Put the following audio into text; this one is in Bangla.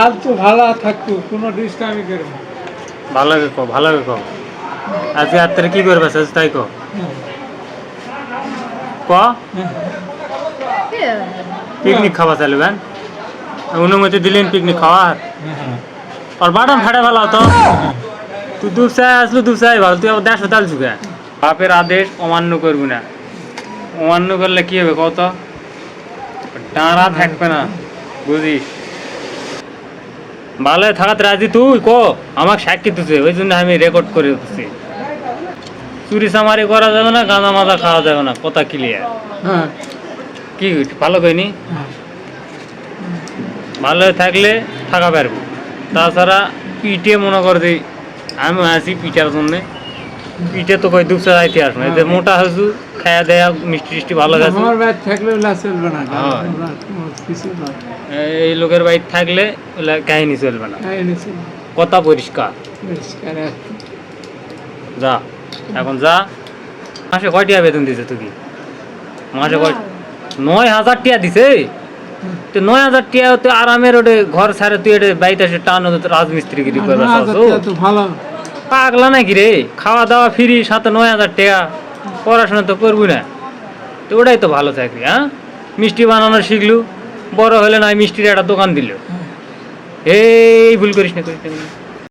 আজ তো ভালো থাকতো, কোনো ডিস্টার্বই করবে না। ভালো কো আজকে রাত্রে কি করবে তাই কো ক পিকনিক খাওয়া চাইবেন অনুমতি দিলেন পিকনিক খাওয়ার আর বাটাম ফাটে ভালো তো তুই দুপসায় আসলো দুপসায় ভালো তুই আবার দেড়শো তাল চুকে বাপের আদেশ অমান্য করবি না, অমান্য করলে কি হবে কত ডাঁড়া থাকবে না বুঝিস। ভালো থাকাতে রাজি তুই কো আমাকে সাক্ষী দিতে, ওই জন্য আমি রেকর্ড করে দিচ্ছি। চুরি চামারি করা যাবে না, গাঁজা মাজা খাওয়া যাবে না, কথা ক্লিয়ার। হ্যাঁ কি ভালো কইনি, ভালো থাকলে থাকা পারবো। তাছাড়া পিঠে মনে কর যে আমি আছি পিঠার জন্যে, পিঠে তো কই দুপসা যাইতে আসবে এদের মোটা হয়েছু খায়া দেয়া মিষ্টি টিষ্টি ভালো গেছে। আমার বাইরে থাকলে ওগুলা চলবে না, হ্যাঁ। কিছু না। এই লোকের বাড়ি থাকলে ওগুলা কাহিনী চলবে না, কাহিনী চলবে, কথা পরিষ্কার। পরিষ্কার একদম। যা এখন যা। মাসে কয় টাকা বেতন দিছে তুই? মাসে কয়? ৯,০০০ টাকা দিছে। তো ৯,০০০ টাকা তো আরামের ওটা ঘর ছাড়ে তুই এটা বাড়িতে এসে টানো রাজমিস্ত্রিগিরি করবে। তো ভালো পাগলা নাকি রে, খাওয়া দাওয়া ফ্রি সাথে ৯,০০০ টাকা, পড়াশোনা তো করবি না, তো ওটাই তো ভালো চাকরি। হ্যাঁ মিষ্টি বানানো শিখলু, বড় হলে না মিষ্টির একটা দোকান দিল। এই ভুল করিস না, করিস না।